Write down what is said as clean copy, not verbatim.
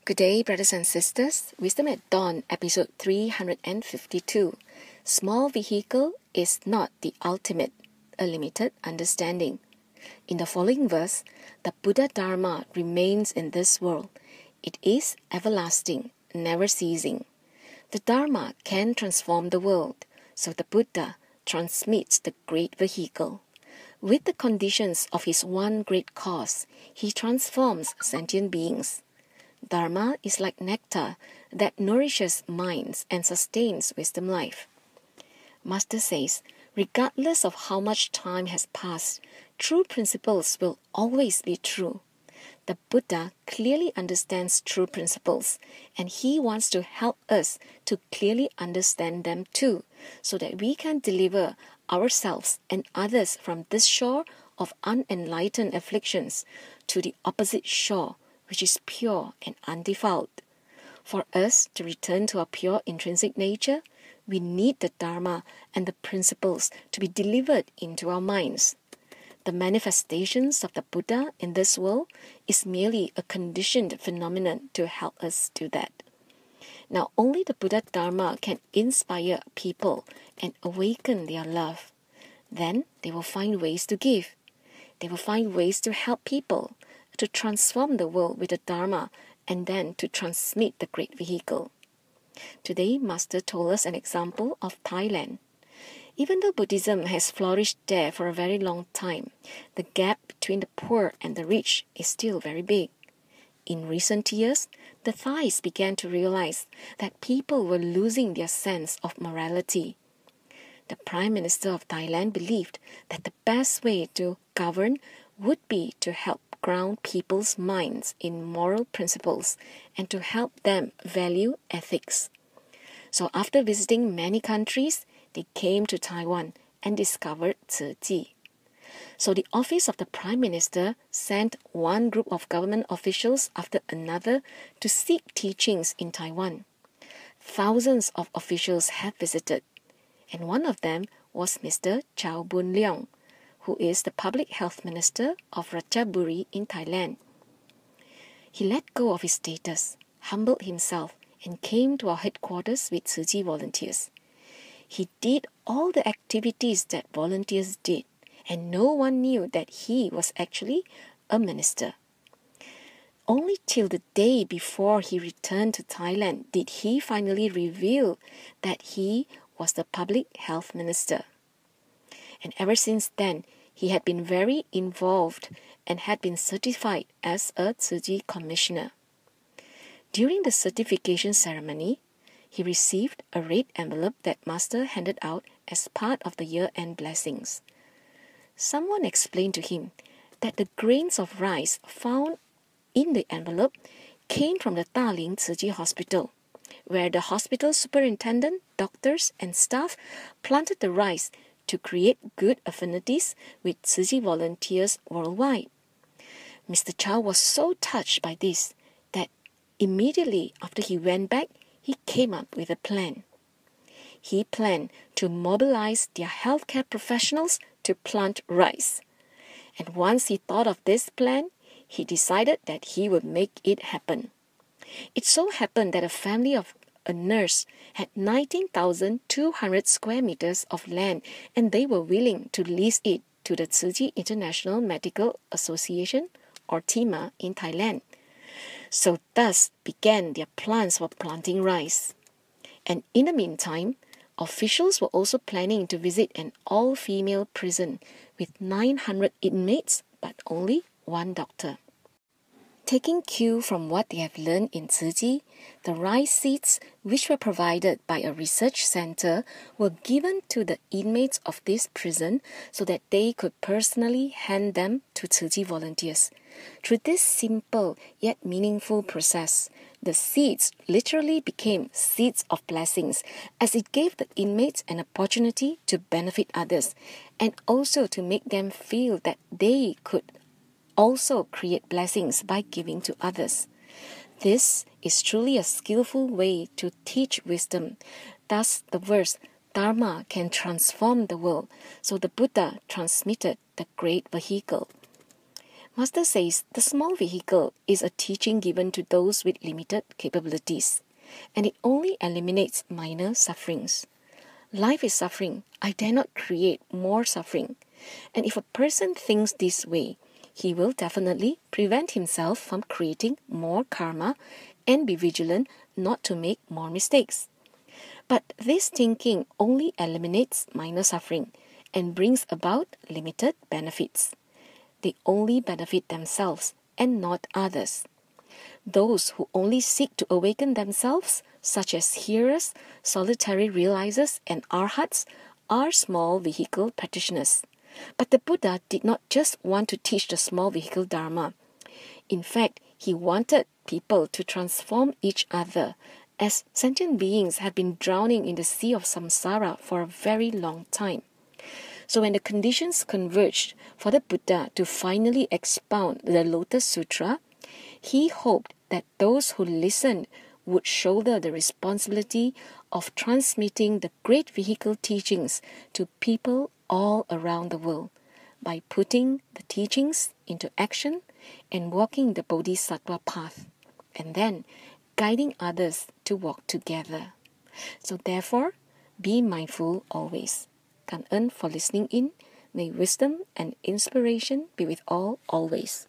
Good day, brothers and sisters. Wisdom at Dawn, episode 352. Small vehicle is not the ultimate, a limited understanding. In the following verse, the Buddha Dharma remains in this world. It is everlasting, never ceasing. The Dharma can transform the world, so the Buddha transmits the great vehicle. With the conditions of his one great cause, he transforms sentient beings. Dharma is like nectar that nourishes minds and sustains wisdom life. Master says, regardless of how much time has passed, true principles will always be true. The Buddha clearly understands true principles, and he wants to help us to clearly understand them too, so that we can deliver ourselves and others from this shore of unenlightened afflictions to the opposite shore, which is pure and undefiled. For us to return to our pure intrinsic nature, we need the Dharma and the principles to be delivered into our minds. The manifestations of the Buddha in this world is merely a conditioned phenomenon to help us do that. Now, only the Buddha Dharma can inspire people and awaken their love. Then they will find ways to give. They will find ways to help people, to transform the world with the Dharma, and then to transmit the great vehicle. Today, Master told us an example of Thailand. Even though Buddhism has flourished there for a very long time, the gap between the poor and the rich is still very big. In recent years, the Thais began to realize that people were losing their sense of morality. The Prime Minister of Thailand believed that the best way to govern would be to help ground people's minds in moral principles and to help them value ethics. So after visiting many countries, they came to Taiwan and discovered Tzu Chi. So the office of the Prime Minister sent one group of government officials after another to seek teachings in Taiwan. Thousands of officials have visited, and one of them was Mr. Chow Boon Leong, who is the Public Health Minister of Ratchaburi in Thailand. He let go of his status, humbled himself, and came to our headquarters with Tzu Chi volunteers. He did all the activities that volunteers did, and no one knew that he was actually a minister. Only till the day before he returned to Thailand did he finally reveal that he was the Public Health Minister. And ever since then, he had been very involved and had been certified as a Tzu Chi commissioner. During the certification ceremony, he received a red envelope that Master handed out as part of the year-end blessings. Someone explained to him that the grains of rice found in the envelope came from the Daling Tzu Chi Hospital, where the hospital superintendent, doctors, and staff planted the rice to create good affinities with Tzu Chi volunteers worldwide. Mr. Chow was so touched by this that immediately after he went back, he came up with a plan. He planned to mobilize their healthcare professionals to plant rice. And once he thought of this plan, he decided that he would make it happen. It so happened that a family of a nurse had 19,200 square meters of land, and they were willing to lease it to the Tzu Chi International Medical Association, or TIMA, in Thailand. So thus began their plans for planting rice. And in the meantime, officials were also planning to visit an all-female prison with 900 inmates, but only one doctor. Taking cue from what they have learned in Tzu Chi, the rice seeds, which were provided by a research center, were given to the inmates of this prison so that they could personally hand them to Tzu Chi volunteers. Through this simple yet meaningful process, the seeds literally became seeds of blessings, as it gave the inmates an opportunity to benefit others and also to make them feel that they could also create blessings by giving to others. This is truly a skillful way to teach wisdom. Thus, the verse, Dharma can transform the world, so the Buddha transmitted the great vehicle. Master says the small vehicle is a teaching given to those with limited capabilities, and it only eliminates minor sufferings. Life is suffering. I dare not create more suffering. And if a person thinks this way, he will definitely prevent himself from creating more karma and be vigilant not to make more mistakes. But this thinking only eliminates minor suffering and brings about limited benefits. They only benefit themselves and not others. Those who only seek to awaken themselves, such as hearers, solitary realizers, and arhats, are small vehicle practitioners. But the Buddha did not just want to teach the small vehicle Dharma. In fact, he wanted people to transform each other, as sentient beings have been drowning in the sea of samsara for a very long time. So when the conditions converged for the Buddha to finally expound the Lotus Sutra, he hoped that those who listened would shoulder the responsibility of transmitting the great vehicle teachings to people all around the world by putting the teachings into action and walking the Bodhisattva path, and then guiding others to walk together. So therefore, be mindful always. 感恩 for listening in. May wisdom and inspiration be with all always.